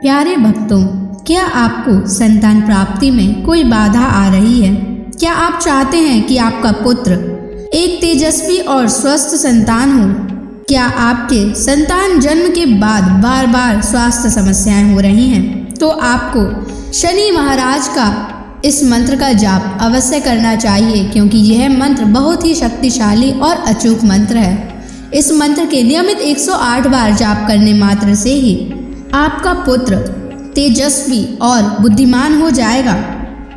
प्यारे भक्तों, क्या आपको संतान प्राप्ति में कोई बाधा आ रही है? क्या आप चाहते हैं कि आपका पुत्र एक तेजस्वी और स्वस्थ संतान हो? क्या आपके संतान जन्म के बाद बार बार स्वास्थ्य समस्याएं हो रही हैं? तो आपको शनि महाराज का इस मंत्र का जाप अवश्य करना चाहिए, क्योंकि यह मंत्र बहुत ही शक्तिशाली और अचूक मंत्र है। इस मंत्र के नियमित 108 बार जाप करने मात्र से ही आपका पुत्र तेजस्वी और बुद्धिमान हो जाएगा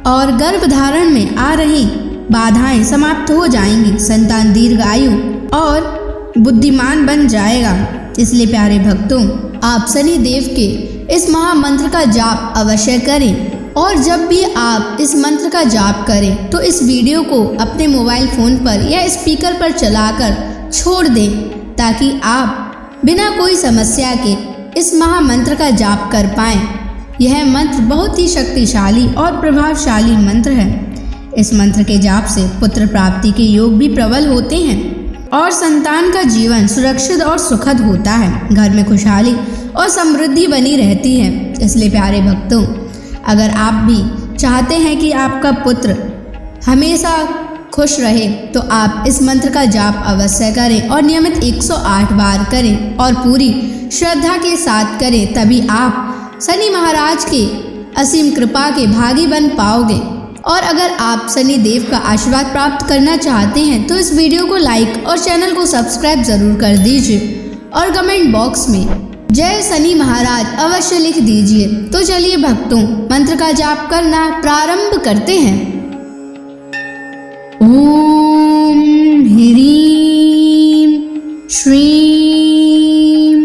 और गर्भधारण में आ रही बाधाएं समाप्त हो जाएंगी। संतान दीर्घायु और बुद्धिमान बन जाएगा। इसलिए प्यारे भक्तों, आप शनि देव के इस महामंत्र का जाप अवश्य करें। और जब भी आप इस मंत्र का जाप करें तो इस वीडियो को अपने मोबाइल फोन पर या स्पीकर पर चलाकर छोड़ दें, ताकि आप बिना कोई समस्या के इस महामंत्र का जाप कर पाएं। यह मंत्र बहुत ही शक्तिशाली और प्रभावशाली मंत्र है। इस मंत्र के जाप से पुत्र प्राप्ति के योग भी प्रबल होते हैं और संतान का जीवन सुरक्षित और सुखद होता है। घर में खुशहाली और समृद्धि बनी रहती है। इसलिए प्यारे भक्तों, अगर आप भी चाहते हैं कि आपका पुत्र हमेशा खुश रहे, तो आप इस मंत्र का जाप अवश्य करें और नियमित 108 बार करें और पूरी श्रद्धा के साथ करें। तभी आप शनि महाराज के असीम कृपा के भागी बन पाओगे। और अगर आप शनि देव का आशीर्वाद प्राप्त करना चाहते हैं तो इस वीडियो को लाइक और चैनल को सब्सक्राइब जरूर कर दीजिए और कमेंट बॉक्स में जय शनि महाराज अवश्य लिख दीजिए। तो चलिए भक्तों, मंत्र का जाप करना प्रारंभ करते हैं। ओम ह्रीं श्रीं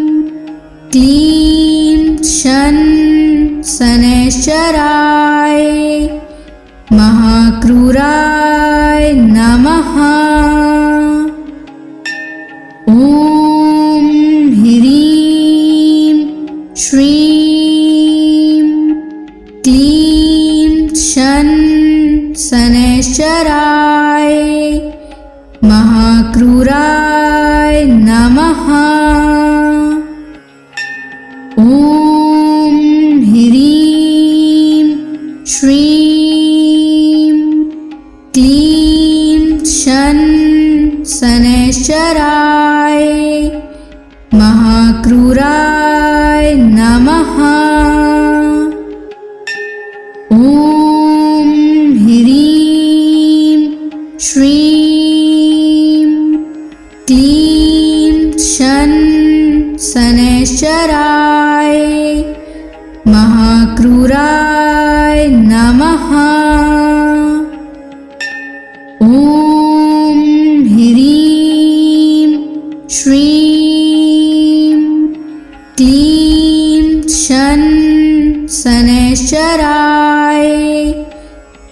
क्लीं शन शनैश्चराय महाक्रूराय नमः। ओम ह्रीं श्रीं क्लीं शन शनैश्चराय महाक्रूराय नमः। ओम ह्रीं श्रीं क्लीं शन शनैश्चराय महाक्रूराय नमः। ओम ह्रीं श्रीं क्लीं शन शनैश्चराय महाक्रूराय नमः। ओम ह्रीं श्रीं क्लीं शन शनैश्चराय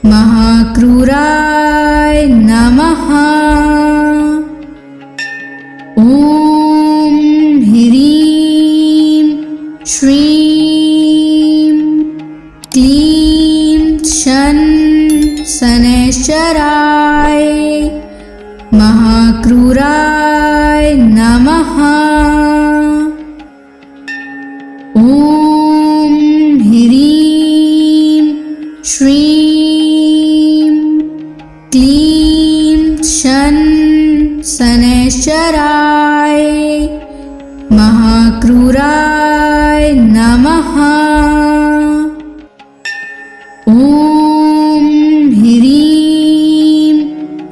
महाक्रूराय नमः। ओम ह्रीं श्रीं क्लीं शन शनैश्चराय महाक्रूराय नमः। ओम ह्रीं श्रीं क्लीं शन शनैश्चराय महाक्रूराय नमः। ओम ह्रीं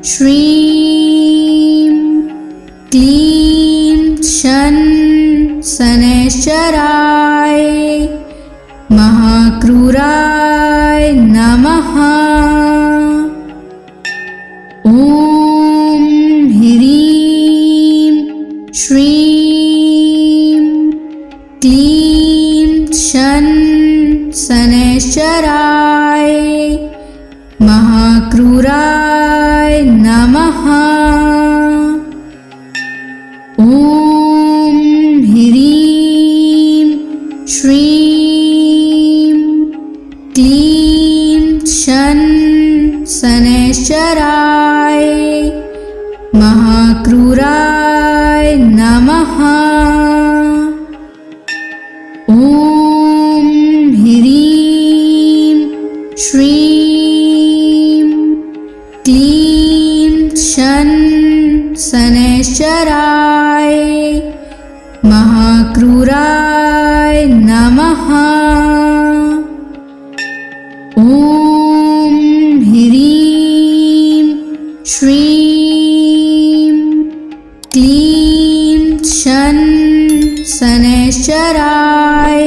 श्रीं क्लीं शन शनैश्चराय महाक्रूराय नमः। ओम ह्रीं श्रीं क्लीं शन शनैश्चराय महाक्रूराय नमः। ओम ह्रीं श्रीं क्लीं शन शनैश्चराय महाक्रूराय नमः। ओम शनैश्चराय महाक्रूराय नमः। ॐ ह्रीं श्रीं क्लीं शनैश्चराय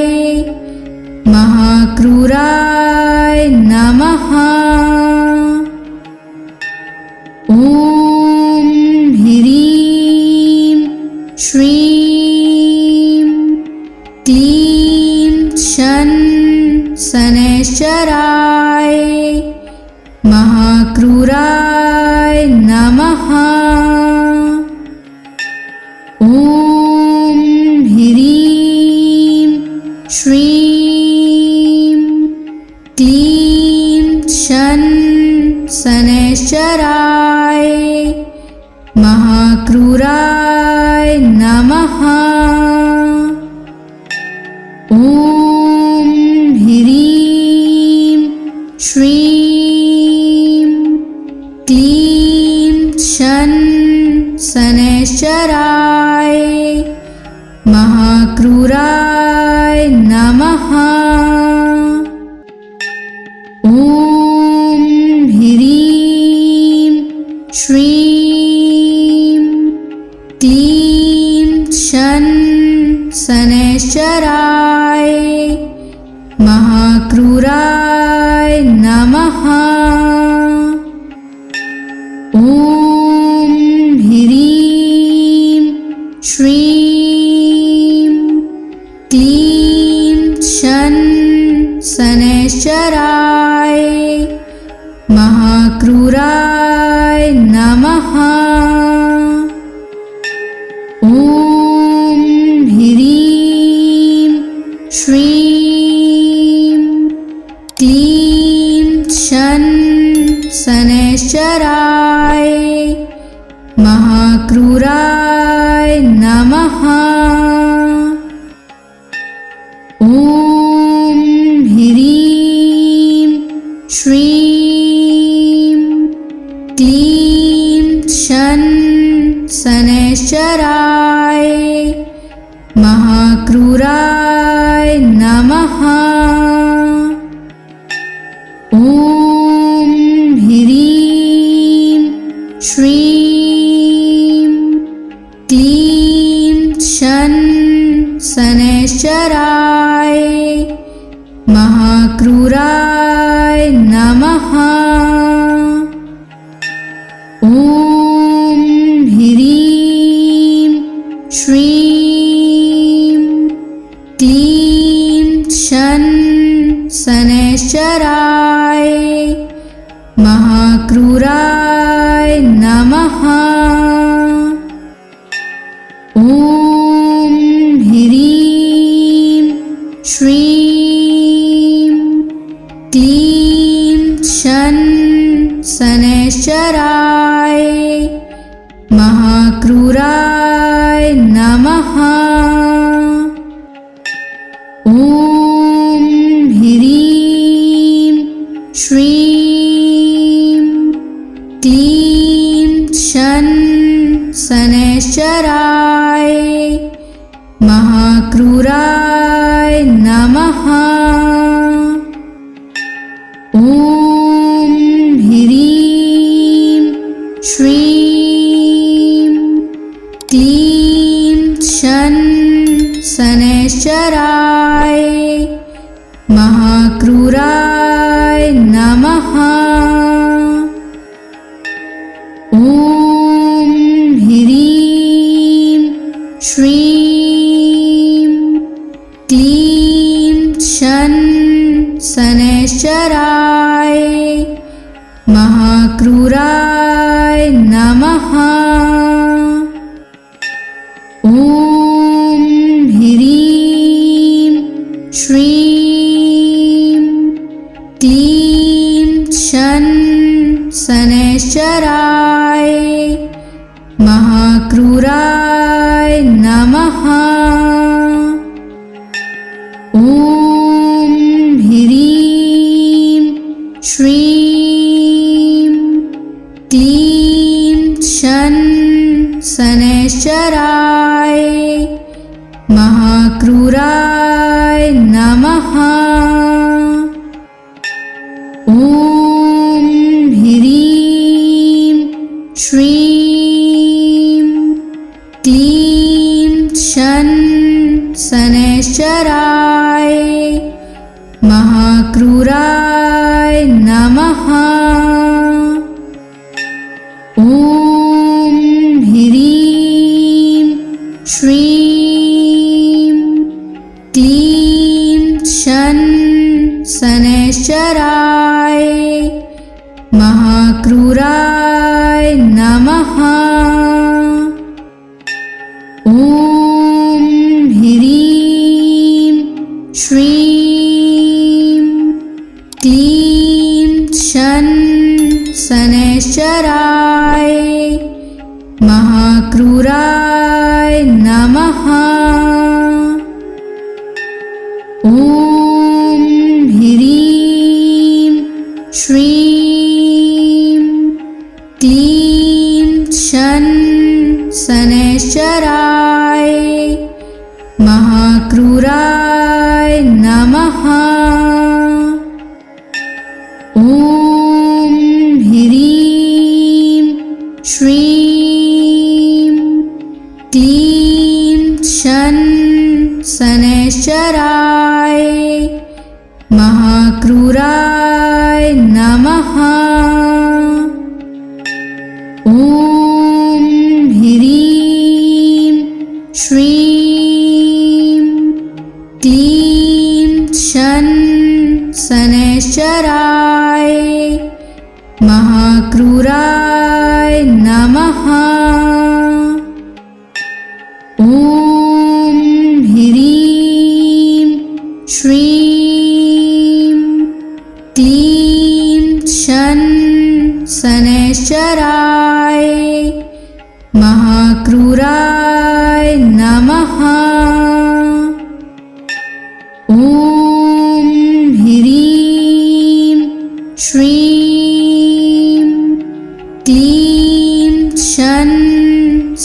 महाक्रूराय नमः। ॐ ह्रीं श्रीं क्लीं शनैश्चराय महाक्रूराय नमः। ॐ ह्रीं श्रीं क्लीं शनैश्चराय महाक्रूराय नमः। ॐ ह्रीं श्रीं क्लीं शनैश्चराय महाक्रूराय नमः। ॐ ह्रीं श्रीं क्लीं शनैश्चराय महाक्रूराय नमः। ॐ ह्रीं श्रीं क्लीं शनैश्चराय महाक्रूराय नमः। ॐ ह्रीं श्रीं क्लीं शनैश्चराय महाक्रूराय नमः। ॐ ह्रीं श्रीं क्लीं शनैश्चराय महाक्रूराय नमः। ॐ ह्रीं श्रीं क्लीं शनैश्चराय महाक्रूराय नमः। ॐ ह्रीं श्रीं क्लीं शनैश्चराय महाक्रूराय नमः। ॐ ह्रीं श्रीं क्लीं शनैश्चराय महाक्रूराय नमः। ॐ ह्रीं श्रीं क्लीं शनैश्चराय महाक्रूराय नमः। ॐ ह्रीं श्रीं क्लीं शनैश्चराय महाक्रूराय नमः। ॐ ह्रीं श्रीं क्लीं शनैश्चराय महाक्रूराय नमः। ॐ ह्रीं श्रीं क्लीं शनैश्चराय महाक्रूराय नमः। ॐ ह्रीं श्रीं क्लीं शनैश्चराय महाक्रूराय नमः। ॐ ह्रीं श्रीं क्लीं शन शनैश्चराय महाक्रूराय नमः। ॐ ह्रीं श्रीं क्लीं शन शनैश्चराय महाक्रूराय नमः। ॐ ह्रीं श्रीं क्लीं शन शनैश्चराय महाक्रूराय नमः। ॐ ह्रीं श्रीं क्लीं शन शनैश्चराय महाक्रूराय नमः। ॐ ह्रीं श्रीं क्लीं शन शनैश्चराय महाक्रूराय नमः। ॐ ह्रीं श्रीं क्लीं शन शनैश्चराय महाक्रूराय नमः। ॐ ह्रीं श्रीं क्लीं शन शनैश्चराय महाक्रूराय नमः। ॐ ह्रीं श्रीं क्लीं शन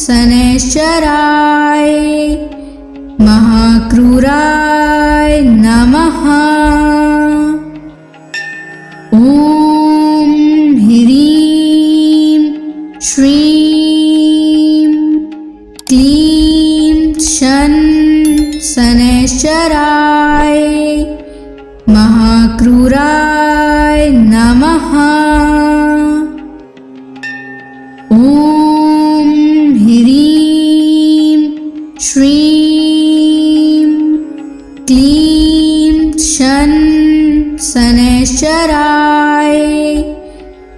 शनैश्चराय महाक्रूराय नमः। ॐ ह्रीं श्रीं क्लीं शन शनैश्चराय महाक्रूराय नमः। ॐ ह्रीं श्रीं क्लीं शन शनैश्चराय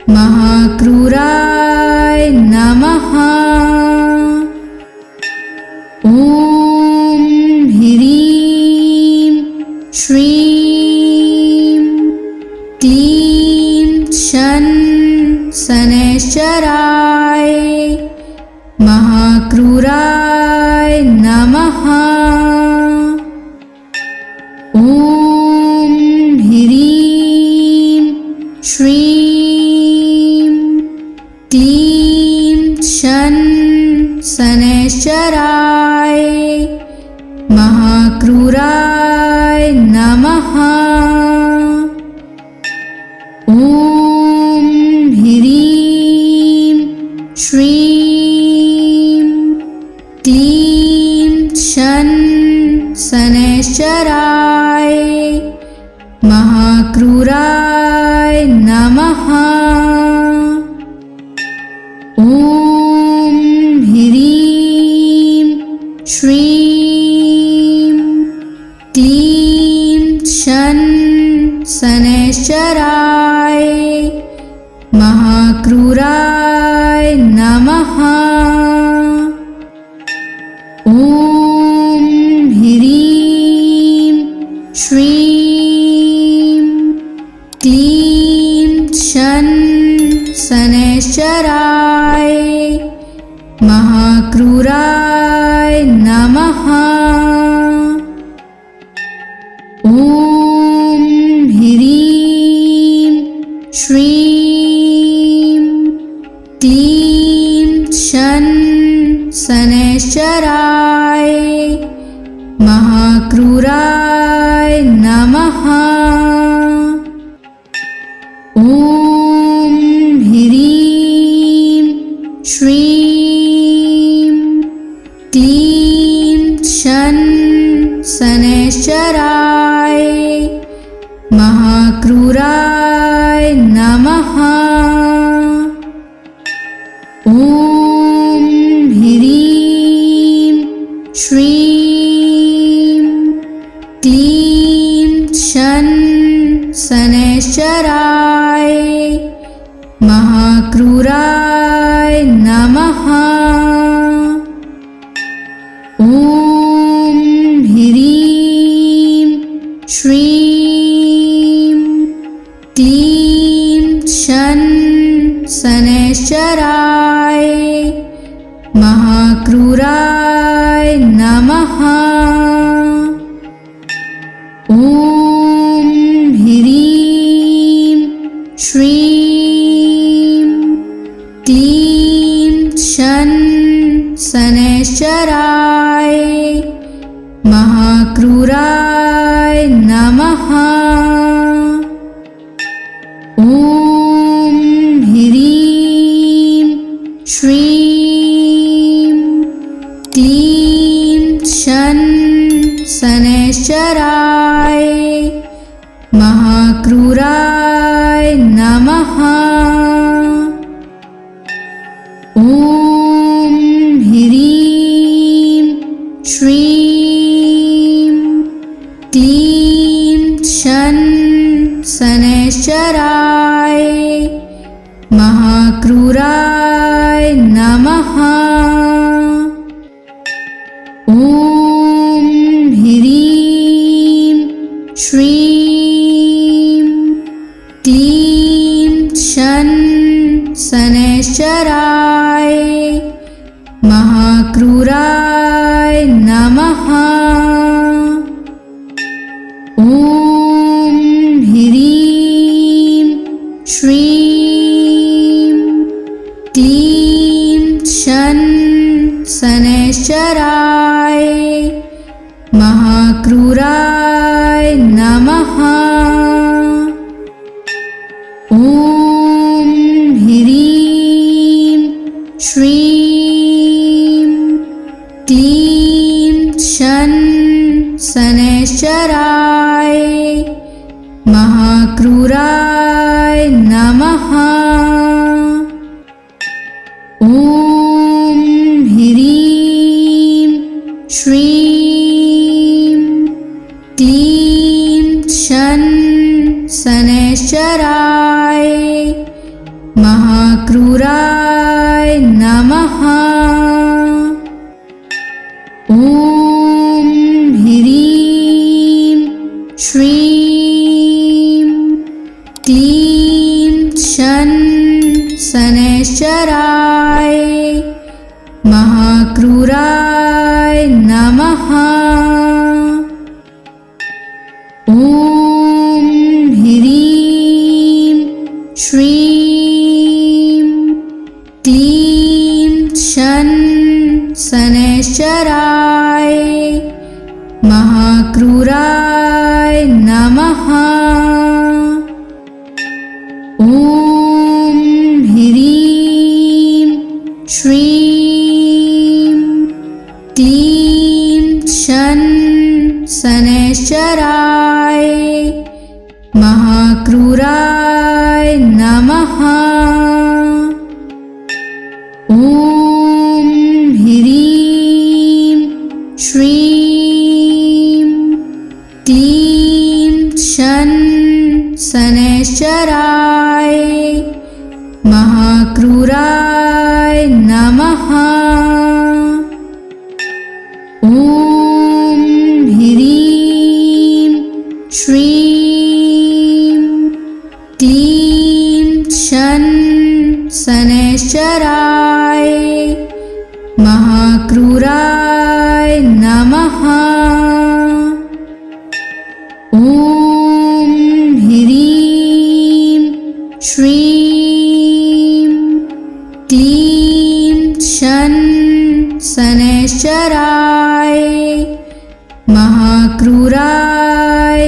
महाक्रूराय नमः। ॐ ह्रीं श्रीं क्लीं शन शनैश्चराय महाक्रूराय नमः। ॐ ह्रीं श्रीं क्लीं शन शनैश्चराय महाक्रूराय नमः। ॐ ह्रीं श्रीं क्लीं शन शनैश्चराय महाक्रूराय नमः। ॐ ह्रीं श्रीं क्लीं शन शनैश्चराय महाक्रूराय नमः। ॐ ह्रीं श्रीं क्लीं शन शनैश्चराय महाक्रूराय नमः। ॐ ह्रीं श्रीं क्लीं शन क्लीं शन शनैश्चराय महाक्रूराय नमः। ॐ ह्रीं श्रीं क्लीं शन शनैश्चराय महाक्रूराय नमः। ॐ ह्रीं श्रीं क्लीं शन शनैश्चराय महाक्रूराय नमः। ॐ ह्रीं श्रीं क्लीं शन शनैश्चराय महाक्रूराय नमः। ॐ ह्रीं श्रीं क्लीं शन शनैश्चराय महाक्रूराय नमः। ॐ ह्रीं श्रीं क्लीं शन शनैश्चराय महाक्रूराय नमः। ॐ ह्रीं श्रीं क्लीं शन शनैश्चराय महाक्रूराय नमः। ॐ ह्रीं श्रीं क्लीं शन शनैश्चराय महाक्रूराय नमः। ॐ ह्रीं श्रीं क्लीं शन शनैश्चराय महाक्रूराय नमः। ॐ ह्रीं श्रीं क्लीं शन शनैश्चराय महाक्रूराय नमः। ॐ ह्रीं श्रीं क्लीं शन शनैश्चराय महाक्रूराय नमः। ॐ ह्रीं श्रीं क्लीं शन शनैश्चराय महाक्रूराय नमः। ॐ ह्रीं श्रीं क्लीं शन शनैश्चराय महाक्रूराय नमः। ॐ ह्रीं श्रीं क्लीं शन शनैश्चराय महाक्रूराय नमः। ॐ ह्रीं श्रीं क्लीं शन शनैश्चराय महाक्रूराय नमः। ॐ ह्रीं श्रीं क्लीं शन शनैश्चराय महाक्रूराय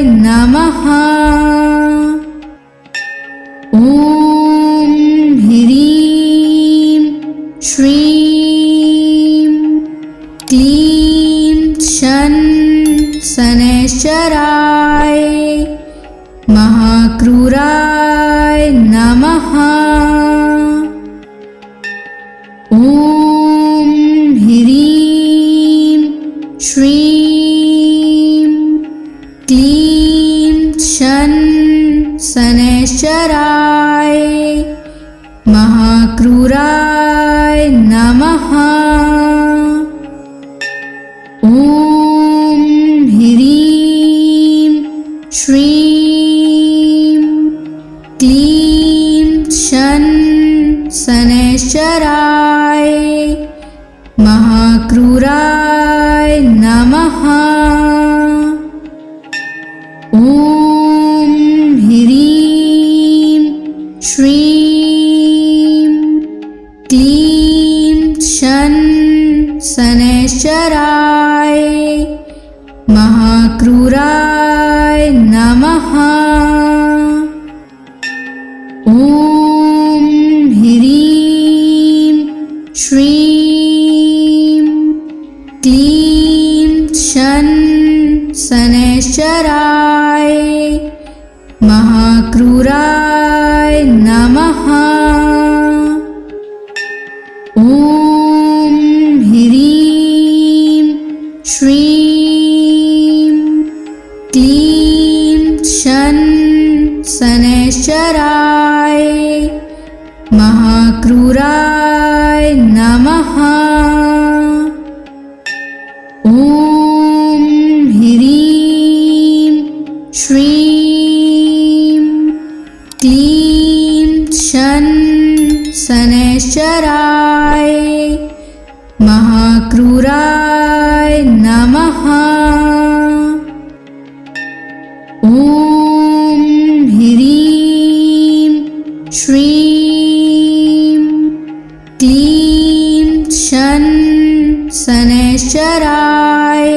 नमः। ॐ ह्रीं श्रीं क्लीं शन शनैश्चराय महाक्रूराय नमः। ॐ ह्रीं श्रीं क्लीं शन शनैश्चराय महाक्रूराय नमः। ॐ ह्रीं श्रीं क्लीं शन शनैश्चराय महाक्रूराय नमः। ॐ ह्रीं श्रीं क्लीं शन शनैश्चराय महाक्रूराय नमः। ॐ ह्रीं श्रीं क्लीं शन शनैश्चराय महाक्रूराय नमः। ॐ ह्रीं श्रीं क्लीं शन शनैश्चराय महाक्रूराय नमः। ॐ ह्रीं श्रीं क्लीं शन शनैश्चराय महाक्रूराय नमः। ॐ ह्रीं श्रीं क्लीं शन शनैश्चराय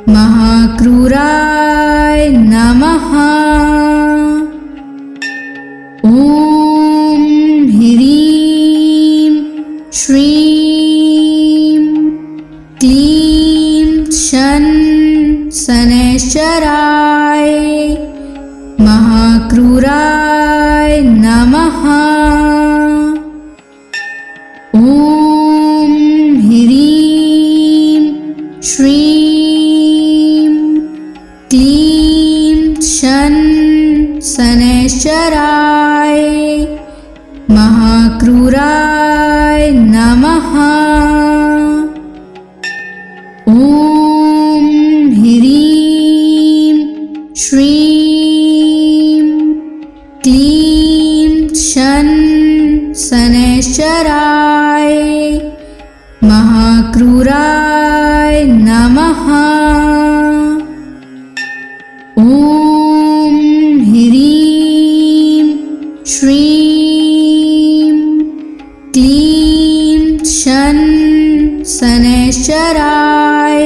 महाक्रूराय नमः। ॐ ह्रीं श्रीं क्लीं शन शनैश्चराय महाक्रूराय नमः। ॐ ह्रीं श्रीं क्लीं शन शनैश्चराय महाक्रूराय नमः। ॐ ह्रीं श्रीं क्लीं शन शनैश्चराय महाक्रूराय नमः। ॐ ह्रीं श्रीं क्लीं शन शनैश्चराय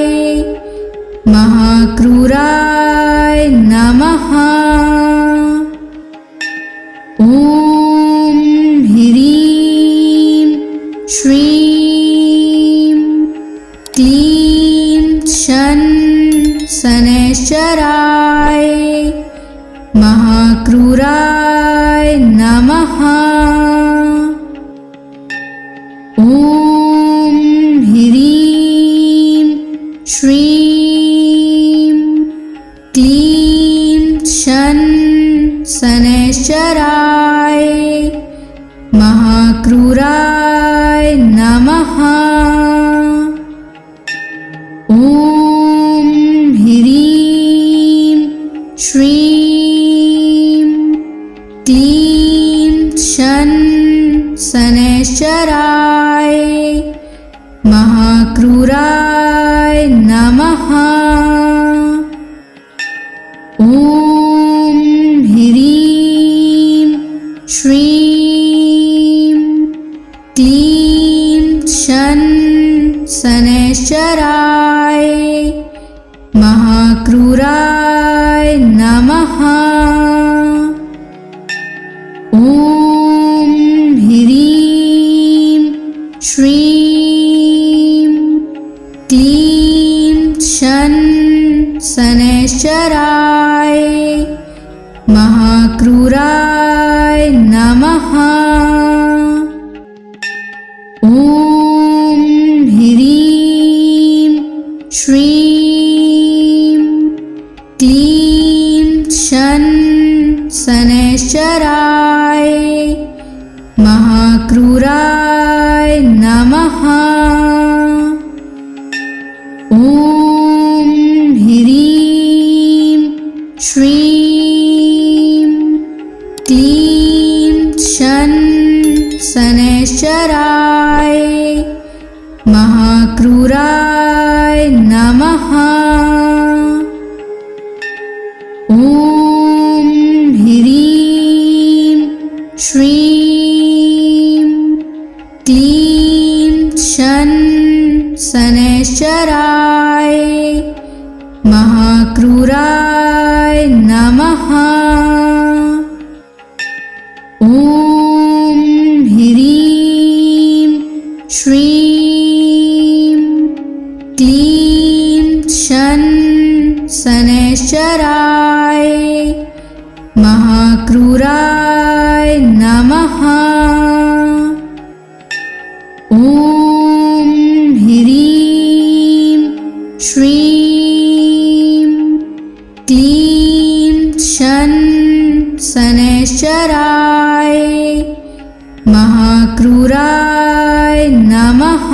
महाक्रूराय नमः। ॐ ह्रीं श्रीं क्लीं शन शनैश्चराय महाक्रूराय नमः। ॐ ह्रीं श्रीं क्लीं शन शनैश्चराय महाक्रूराय नमः। ॐ ह्रीं श्रीं क्लीं शन शनैश्चराय महाक्रूराय नमः। ॐ ह्रीं श्रीं क्लीं शन शनैश्चराय महाक्रूराय नमः। ॐ ह्रीं श्रीं क्लीं शन शनैश्चराय महाक्रूराय नमः। ॐ ह्रीं श्रीं क्लीं शन शनैश्चराय महाक्रूराय नमः। ॐ ह्रीं श्रीं क्लीं शन शनैश्चराय महाक्रूराय नमः। ॐ ह्रीं श्रीं क्लीं शन शनैश्चराय महाक्रूराय नमः। ॐ ह्रीं श्रीं क्लीं शन शनैश्चराय महाक्रूराय नमः। ॐ ह्रीं श्रीं क्लीं शन शनैश्चराय महाक्रूराय नमः।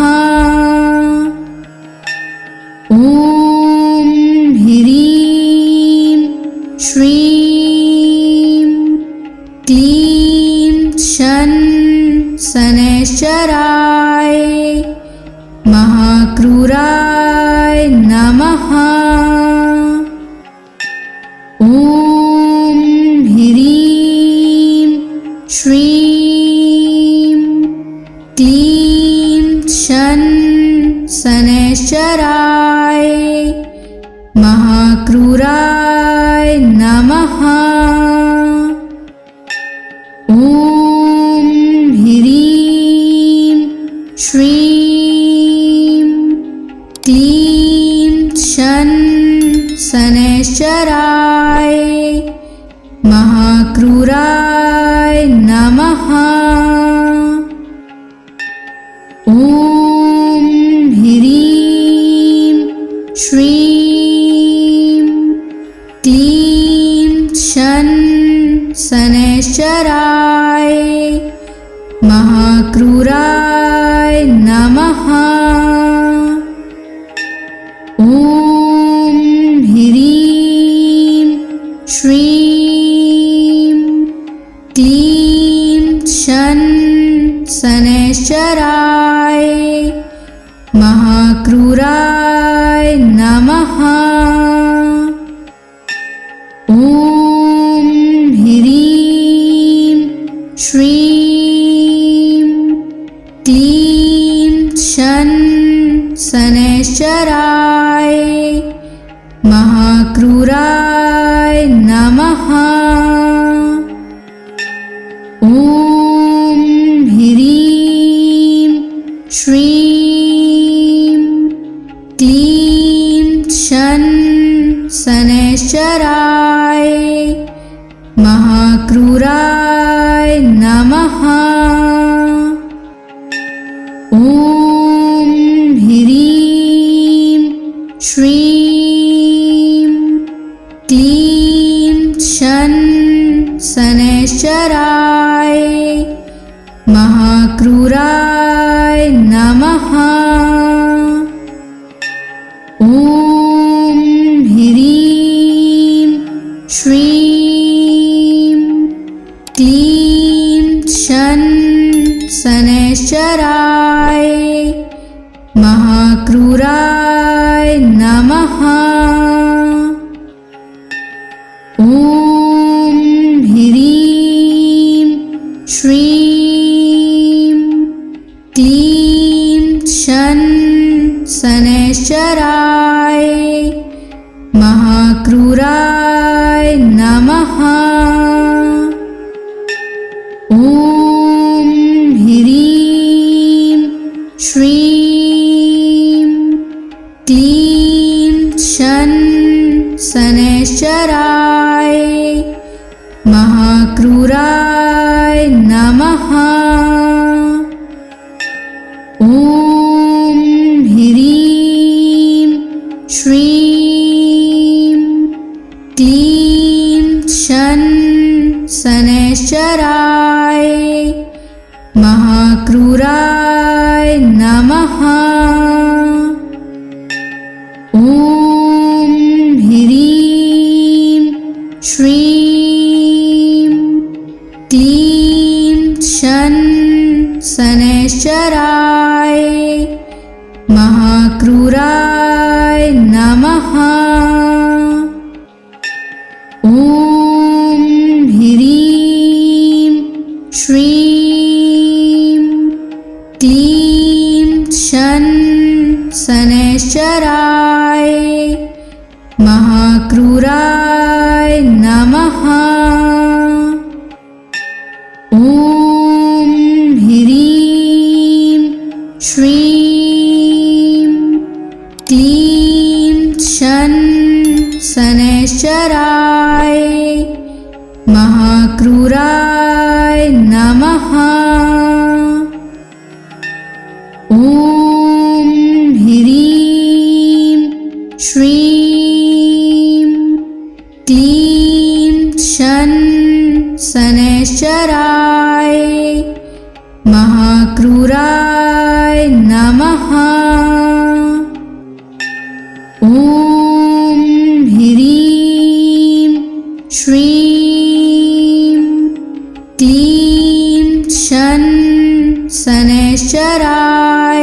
ॐ ह्रीं श्रीं क्लीं शन शनैश्चराय महाक्रूराय नमः। ॐ ह्रीं श्रीं क्लीं शन शनैश्चराय महाक्रूराय नमः। ॐ ह्रीं श्रीं क्लीं शन शनैश्चराय महाक्रूराय नमः। ॐ ह्रीं श्रीं क्लीं शन शनैश्चराय महाक्रूराय नमः। ॐ ह्रीं श्रीं क्लीं शन शनैश्चराय महाक्रूराय नमः। ॐ ह्रीं श्रीं क्लीं शन शनैश्चराय महाक्रूराय नमः। ॐ ह्रीं श्रीं क्लीं शन शनैश्चराय महाक्रूराय नमः। ॐ ह्रीं श्रीं क्लीं शन शनैश्चराय महाक्रूराय नमः। ॐ ह्रीं श्रीं क्लीं शन शनैश्चराय महाक्रूराय नमः। ॐ ह्रीं श्रीं क्लीं शन शनैश्चराय महाक्रूराय नमः। ॐ ह्रीं श्रीं शन शनैश्चराय महाक्रूराय नमः। ॐ ह्रीं श्रीं क्लीं शन शनैश्चराय महाक्रूराय नमः। ॐ ह्रीं श्रीं क्लीं शन शनैश्चराय महाक्रूराय नमः। ॐ ह्रीं श्रीं क्लीं शन शनैश्चराय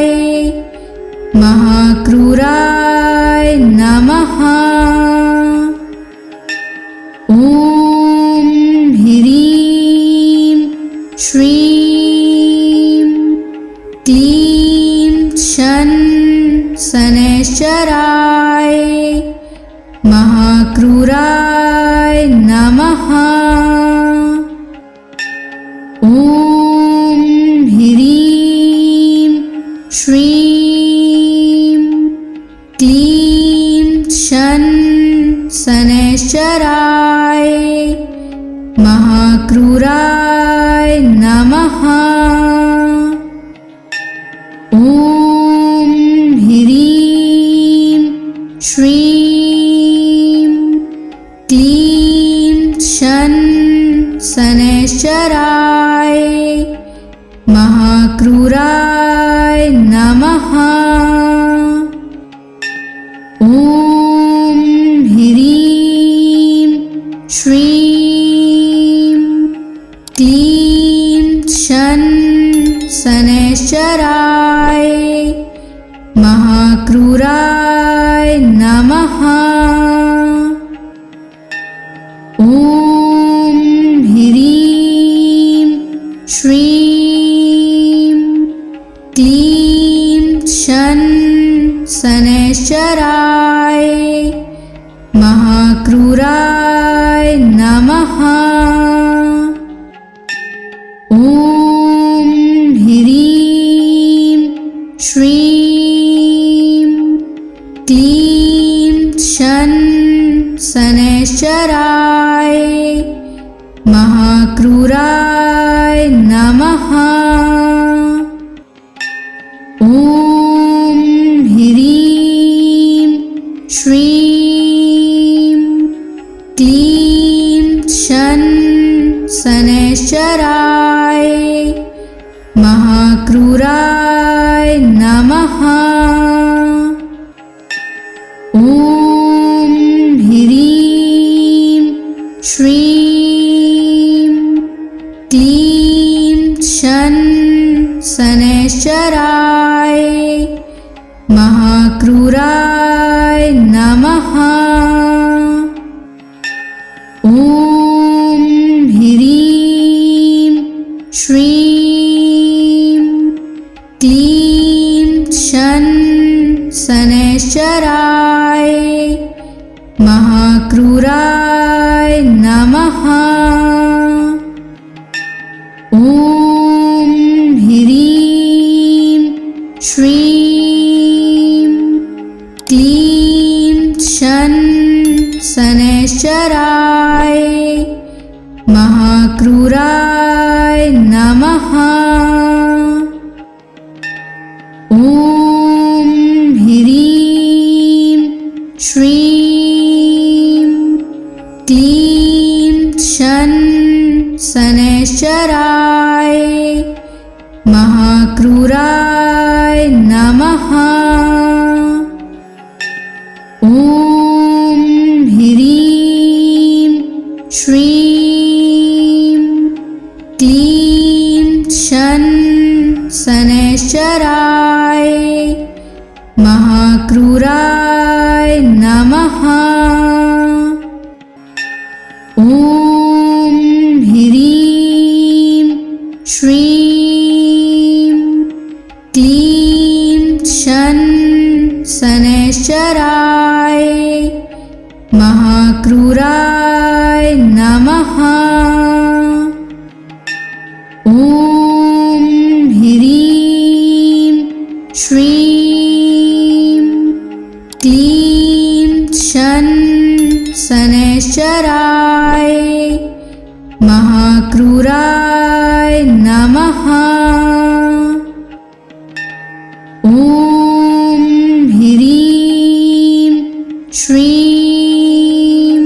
महाक्रूराय नमः। ॐ ह्रीं श्रीं क्लीं शन शनैश्चराय महाक्रूराय नमः। ॐ ह्रीं श्रीं क्लीं शन शनैश्चराय महाक्रूराय नमः। ॐ ह्रीं श्रीं क्लीं शन शनैश्चराय महाक्रूराय नमः। ॐ ह्रीं श्रीं क्लीं शन शनैश्चराय महाक्रूराय नमः। ॐ ह्रीं श्रीं क्लीं शन शनैश्चराय महाक्रूराय नमः। ॐ ह्रीं श्रीं क्लीं शन शनैश्चराय महाक्रूराय नमः। ॐ ह्रीं श्रीं क्लीं शन शनैश्चराय महाक्रूराय नमः। ॐ ह्रीं श्रीं क्लीं शन शनैश्चराय महाक्रूराय नमः। ॐ ह्रीं श्रीं क्लीं शन शनैश्चराय महाक्रूराय नमः। ॐ ह्रीं श्रीं क्लीं शन शनैश्चराय महाक्रूराय नमः। ॐ ह्रीं श्रीं क्लीं शन शनैश्चराय महाक्रूराय नमः। ॐ ह्रीं श्रीं क्लीं शन शनैश्चराय महाक्रूराय नमः। ॐ ह्रीं श्रीं क्लीं शन शनैश्चराय महाक्रूराय नमः। ॐ ह्रीं श्रीं क्लीं शन शनैश्चराय महाक्रूराय नमः। ॐ ह्रीं श्रीं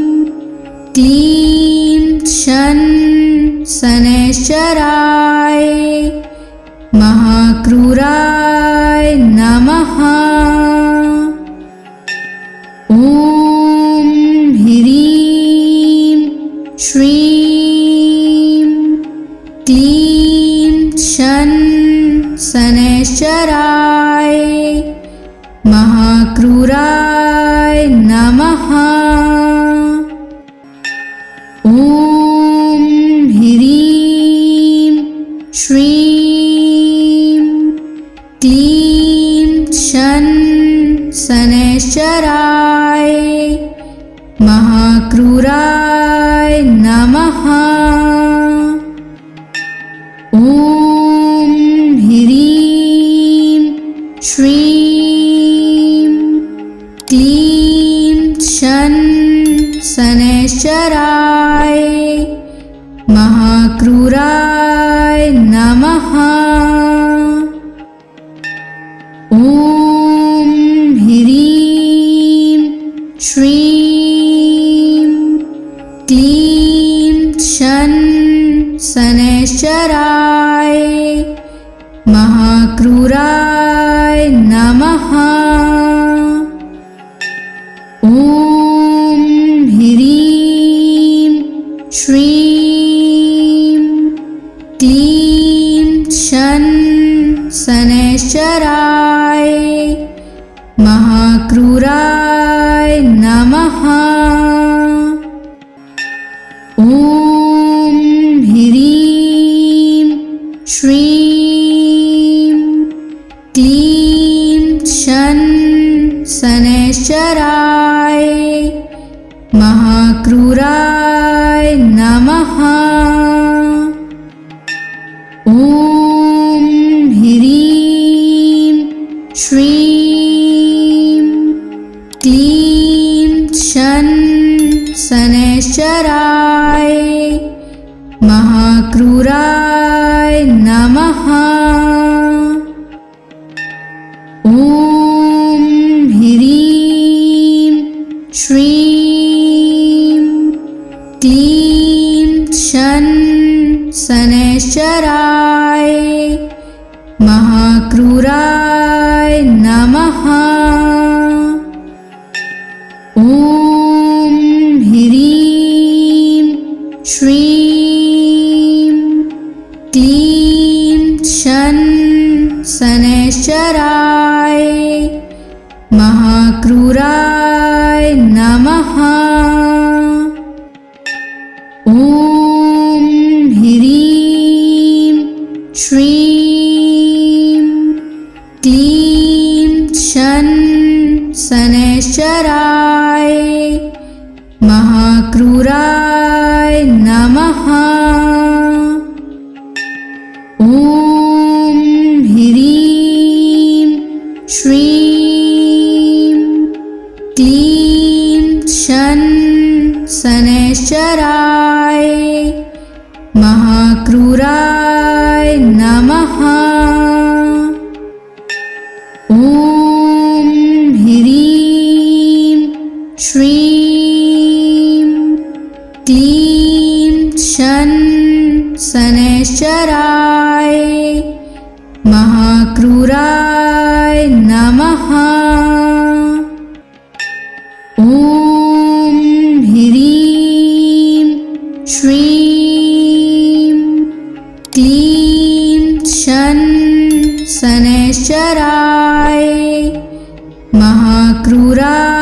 क्लीं शन शनैश्चराय महाक्रूराय नमः। ॐ ह्रीं श्रीं क्लीं शन शनैश्चराय महाक्रूराय नमः। ॐ ह्रीं श्रीं क्लीं शन शनैश्चराय महाक्रूराय नमः। ॐ ह्रीं श्रीं क्लीं शन शनैश्चराय महाक्रूराय नमः। ॐ ह्रीं श्रीं क्लीं शन शनैश्चराय महाक्रूराय नमः। ॐ ह्रीं श्रीं क्लीं शन शनैश्चराय महाक्रूराय नमः। ॐ ह्रीं श्रीं क्लीं शन शनैश्चराय महाक्रूराय नमः। ॐ ह्रीं श्रीं क्लीं शन शनैश्चराय महाक्रूराय नमः। ॐ ह्रीं श्रीं क्लीं शन शनैश्चराय महाक्रूराय नमः। ॐ ह्रीं श्रीं क्लीं शन शनैश्चराय महाक्रूराय नमः। ॐ ह्रीं श्रीं क्लीं शन शनैश्चराय महाक्रूराय नमः। ॐ ह्रीं श्रीं क्लीं शन शनैश्चराय महाक्रूराय नमः। ॐ ह्रीं श्रीं क्लीं शन शनैश्चराय महाक्रूराय नमः। ॐ ह्रीं श्रीं क्लीं शन शनैश्चराय महाक्रूराय